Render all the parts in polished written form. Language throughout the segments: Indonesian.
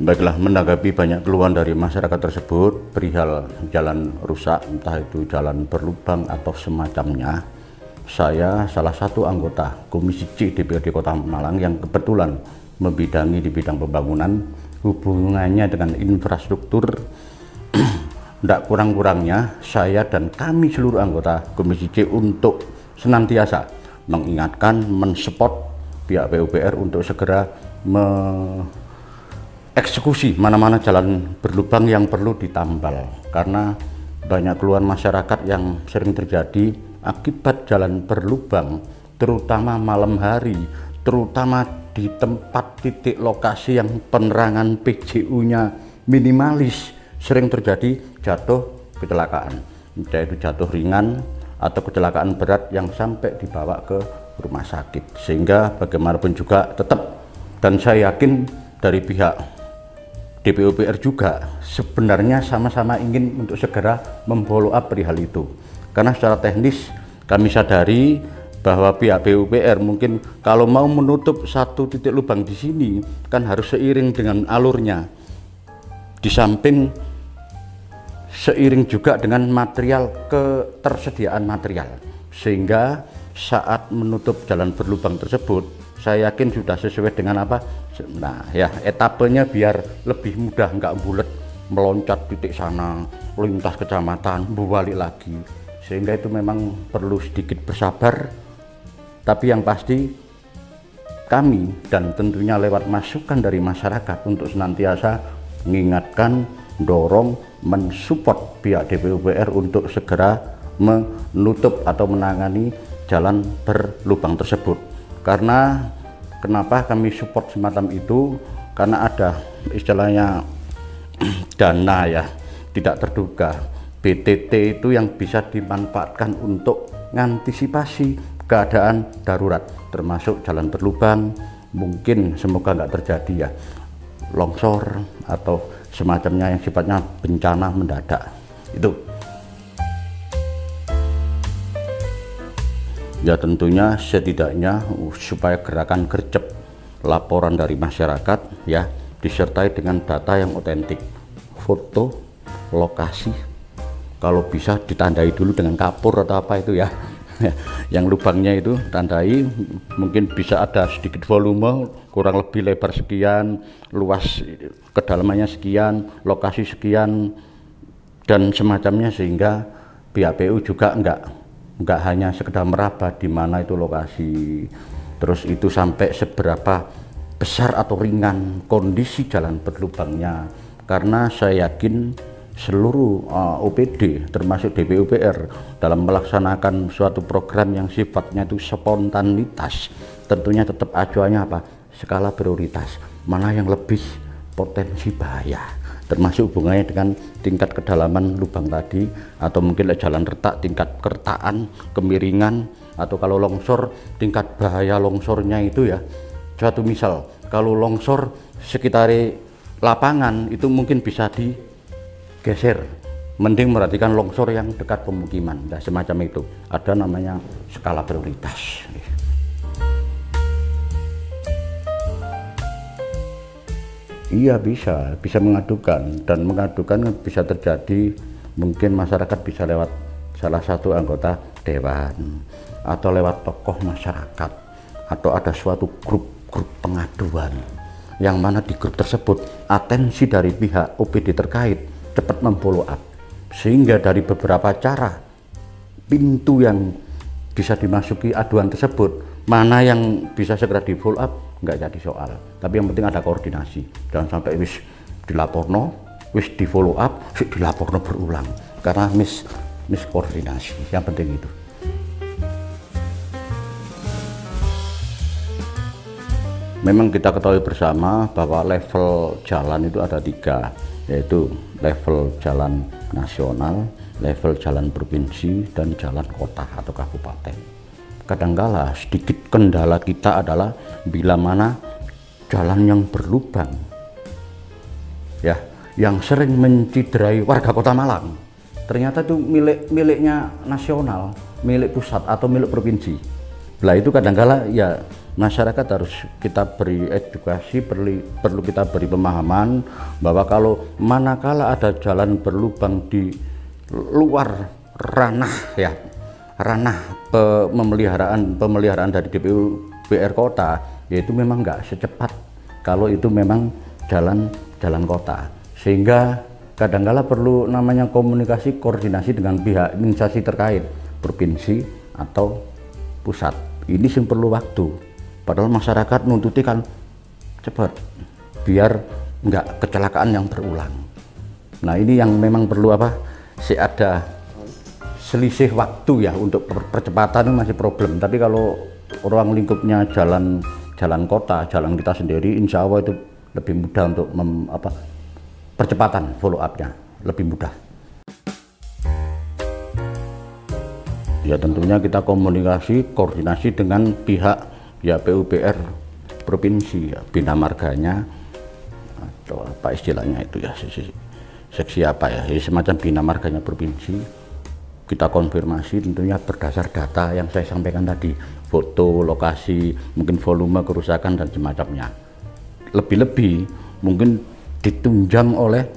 Baiklah, menanggapi banyak keluhan dari masyarakat tersebut perihal jalan rusak, entah itu jalan berlubang atau semacamnya, saya salah satu anggota Komisi C DPRD Kota Malang yang kebetulan membidangi di bidang pembangunan, hubungannya dengan infrastruktur. Tidak kurang-kurangnya saya dan kami seluruh anggota Komisi C untuk senantiasa mengingatkan, mensupport pihak PUPR untuk segera eksekusi mana-mana jalan berlubang yang perlu ditambal, karena banyak keluhan masyarakat yang sering terjadi akibat jalan berlubang, terutama malam hari, terutama di tempat titik lokasi yang penerangan PJU-nya minimalis, sering terjadi jatuh kecelakaan, entah itu jatuh ringan atau kecelakaan berat yang sampai dibawa ke rumah sakit. Sehingga bagaimanapun juga tetap, dan saya yakin dari pihak DPUPR juga sebenarnya sama-sama ingin untuk segera memfollow up perihal itu, karena secara teknis kami sadari bahwa pihak PUPR mungkin kalau mau menutup satu titik lubang di sini kan harus seiring dengan alurnya, di samping seiring juga dengan material, ketersediaan material, sehingga saat menutup jalan berlubang tersebut saya yakin sudah sesuai dengan apa, nah ya, etapenya biar lebih mudah, nggak bulet meloncat titik sana, lintas kecamatan, balik lagi, sehingga itu memang perlu sedikit bersabar. Tapi yang pasti kami dan tentunya lewat masukan dari masyarakat untuk senantiasa mengingatkan, dorong, mensupport pihak DPUPR untuk segera menutup atau menangani jalan berlubang tersebut. Karena kenapa kami support semacam itu, karena ada istilahnya dana ya tidak terduga, BTT itu yang bisa dimanfaatkan untuk mengantisipasi keadaan darurat, termasuk jalan berlubang, mungkin semoga nggak terjadi ya longsor atau semacamnya yang sifatnya bencana mendadak itu. Ya tentunya setidaknya supaya gerakan gercep laporan dari masyarakat ya disertai dengan data yang otentik, foto, lokasi, kalau bisa ditandai dulu dengan kapur atau apa itu ya, yang lubangnya itu tandai, mungkin bisa ada sedikit volume, kurang lebih lebar sekian, luas kedalamannya sekian, lokasi sekian, dan semacamnya, sehingga pihak PU juga enggak hanya sekedar meraba di mana itu lokasi, terus itu sampai seberapa besar atau ringan kondisi jalan berlubangnya, karena saya yakin seluruh OPD termasuk DPUPR dalam melaksanakan suatu program yang sifatnya itu spontanitas, tentunya tetap acuannya apa, skala prioritas, mana yang lebih potensi bahaya, termasuk hubungannya dengan tingkat kedalaman lubang tadi, atau mungkin jalan retak tingkat kertaan, kemiringan, atau kalau longsor tingkat bahaya longsornya itu ya. Suatu misal kalau longsor sekitar lapangan itu mungkin bisa digeser, mending merhatikan longsor yang dekat pemukiman, nah semacam itu, ada namanya skala prioritas. Iya bisa mengadukan, dan mengadukan bisa terjadi, mungkin masyarakat bisa lewat salah satu anggota dewan atau lewat tokoh masyarakat, atau ada suatu grup pengaduan yang mana di grup tersebut atensi dari pihak OPD terkait cepat memfollow up, sehingga dari beberapa cara pintu yang bisa dimasuki aduan tersebut, mana yang bisa segera di follow up nggak jadi soal, tapi yang penting ada koordinasi, jangan sampai wis dilaporno, wis di follow up, wis dilaporno berulang, karena miskoordinasi, yang penting itu. Memang kita ketahui bersama bahwa level jalan itu ada 3, yaitu level jalan nasional, level jalan provinsi, dan jalan kota atau kabupaten. Kadangkala sedikit kendala kita adalah bila mana jalan yang berlubang ya, yang sering menciderai warga Kota Malang, ternyata itu miliknya nasional, milik pusat atau milik provinsi. Lah itu kadangkala ya masyarakat harus kita beri edukasi, perlu kita beri pemahaman bahwa kalau manakala ada jalan berlubang di luar ranah ya, ranah pemeliharaan dari DPUPR kota, yaitu memang nggak secepat kalau itu memang jalan kota. Sehingga kadangkala perlu namanya komunikasi, koordinasi dengan pihak instansi terkait, provinsi atau pusat. Ini sih perlu waktu, padahal masyarakat nuntuti kan cepat biar nggak kecelakaan yang berulang. Nah ini yang memang perlu ada selisih waktu ya, untuk percepatan masih problem. Tapi kalau ruang lingkupnya jalan kota, jalan kita sendiri, insya Allah itu lebih mudah untuk percepatan follow up-nya lebih mudah. Ya tentunya kita komunikasi, koordinasi dengan pihak ya PUPR provinsi ya, bina marganya atau apa istilahnya itu ya, seksi apa ya, semacam bina marganya provinsi. Kita konfirmasi tentunya berdasar data yang saya sampaikan tadi, foto, lokasi, mungkin volume kerusakan dan semacamnya. Lebih-lebih mungkin ditunjang oleh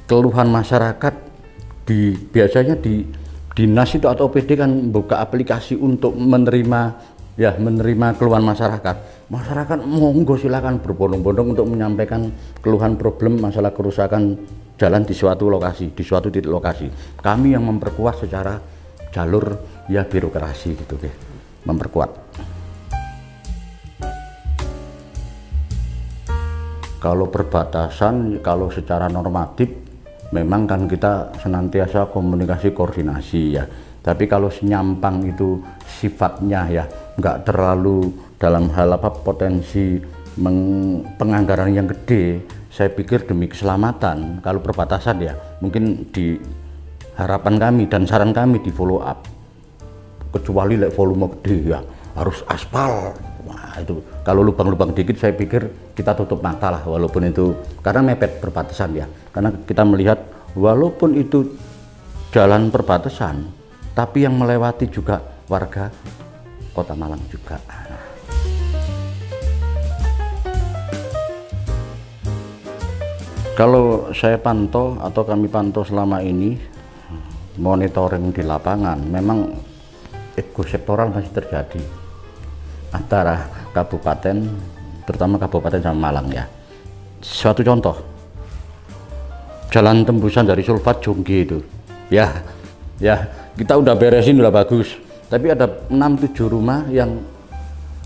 keluhan masyarakat. Biasanya di dinas itu atau OPD kan buka aplikasi untuk menerima keluhan masyarakat. Masyarakat monggo silakan berbondong-bondong untuk menyampaikan keluhan problem masalah kerusakan jalan di suatu lokasi, di suatu titik lokasi. Kami yang memperkuat secara jalur ya birokrasi gitu deh, memperkuat. Kalau perbatasan, kalau secara normatif memang kan kita senantiasa komunikasi koordinasi ya. Tapi kalau senyampang itu sifatnya ya nggak terlalu dalam hal potensi penganggaran yang gede, saya pikir demi keselamatan kalau perbatasan ya mungkin di harapan kami dan saran kami di follow up, kecuali volume gede ya harus aspal. Nah itu kalau lubang-lubang dikit saya pikir kita tutup mata lah, walaupun itu karena mepet perbatasan ya, karena kita melihat walaupun itu jalan perbatasan tapi yang melewati juga warga Kota Malang juga. Kalau saya pantau atau kami pantau selama ini monitoring di lapangan, memang ego sektoral masih terjadi antara kabupaten, terutama kabupaten sama Malang ya. Suatu contoh, jalan tembusan dari Sulfat Jongge itu ya kita udah beresin, udah bagus, tapi ada 6-7 rumah yang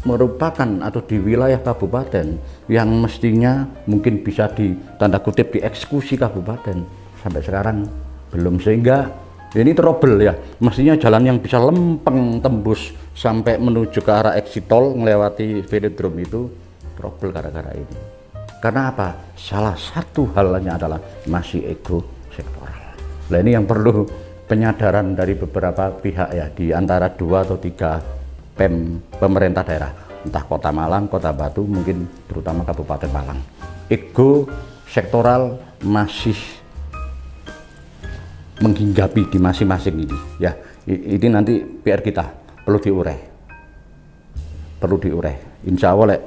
merupakan atau di wilayah kabupaten yang mestinya mungkin bisa tanda kutip dieksekusi kabupaten, sampai sekarang belum. Sehingga ini trouble ya, mestinya jalan yang bisa lempeng tembus sampai menuju ke arah exit tol melewati velodrome itu trouble gara-gara ini. Karena apa? Salah satu halnya adalah masih ego sektoral. Nah ini yang perlu penyadaran dari beberapa pihak ya, di antara 2 atau 3 pemerintah daerah, entah Kota Malang, Kota Batu, mungkin terutama Kabupaten Malang. Ego sektoral masih menghinggapi di masing-masing ini ya. Ini nanti PR kita perlu diurai. Insya Allah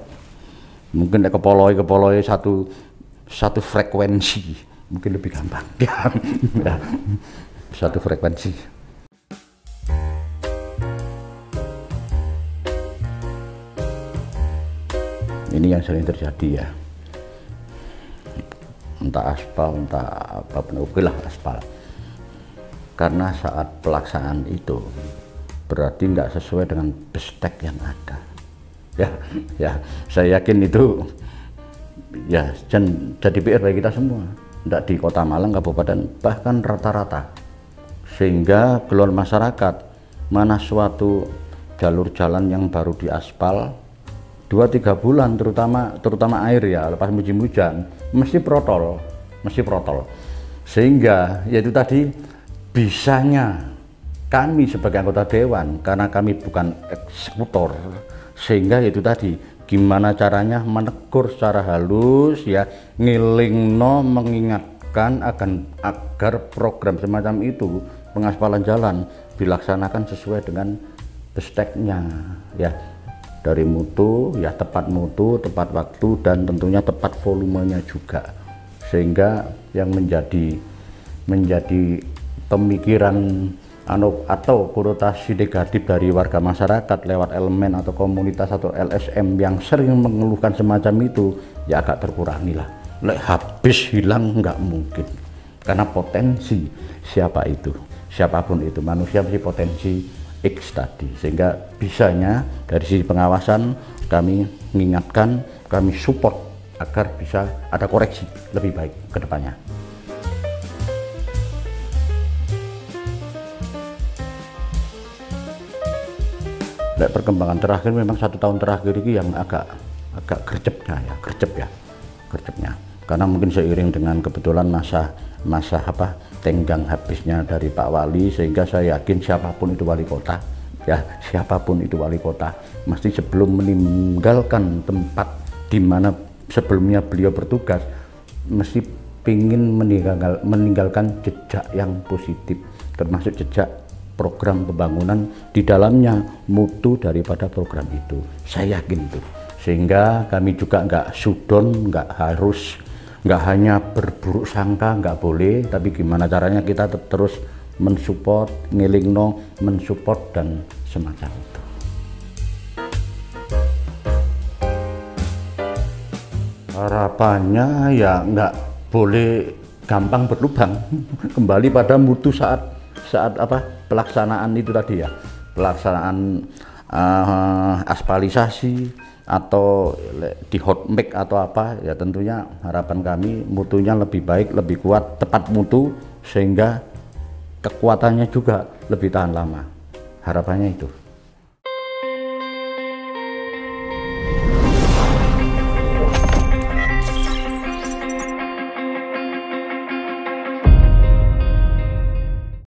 mungkin kepoloi satu frekuensi mungkin lebih gampang ya. Satu frekuensi. Ini yang sering terjadi ya, entah aspal, entah apapun, oke lah aspal. Karena saat pelaksanaan itu berarti nggak sesuai dengan bestek yang ada. Ya, saya yakin itu ya jadi PR bagi kita semua, tidak di Kota Malang, kabupaten, bahkan rata-rata. Sehingga keluhan masyarakat, mana suatu jalur jalan yang baru diaspal 2-3 bulan, terutama air ya, lepas musim hujan mesti protol. Sehingga yaitu tadi, bisanya kami sebagai anggota dewan, karena kami bukan eksekutor, sehingga yaitu tadi gimana caranya menegur secara halus ya, ngilingno, mengingatkan agar program semacam itu, pengaspalan jalan dilaksanakan sesuai dengan besteknya ya, dari mutu ya, tepat mutu, tepat waktu, dan tentunya tepat volumenya juga, sehingga yang menjadi pemikiran atau konotasi negatif dari warga masyarakat lewat elemen atau komunitas atau LSM yang sering mengeluhkan semacam itu ya agak terkurangi lah. Habis hilang nggak mungkin, karena potensi siapapun itu manusia masih potensi X tadi, sehingga bisanya dari sisi pengawasan kami mengingatkan, kami support agar bisa ada koreksi lebih baik ke depannya. Perkembangan terakhir memang 1 tahun terakhir ini yang agak gercepnya, karena mungkin seiring dengan kebetulan masa tenggang habisnya dari Pak Wali, sehingga saya yakin siapapun itu wali kota mesti sebelum meninggalkan tempat di mana sebelumnya beliau bertugas mesti ingin meninggalkan jejak yang positif, termasuk jejak program pembangunan di dalamnya, mutu daripada program itu. Saya yakin itu, sehingga kami juga nggak sudon, nggak hanya berburuk sangka, nggak boleh, tapi gimana caranya kita terus mensupport, ngilingno, mensupport dan semacam itu. Harapannya ya nggak boleh gampang berlubang, kembali pada mutu saat pelaksanaan itu tadi ya, pelaksanaan aspalisasi atau di hot mix atau apa ya, tentunya harapan kami mutunya lebih baik, lebih kuat, tepat mutu, sehingga kekuatannya juga lebih tahan lama, harapannya itu.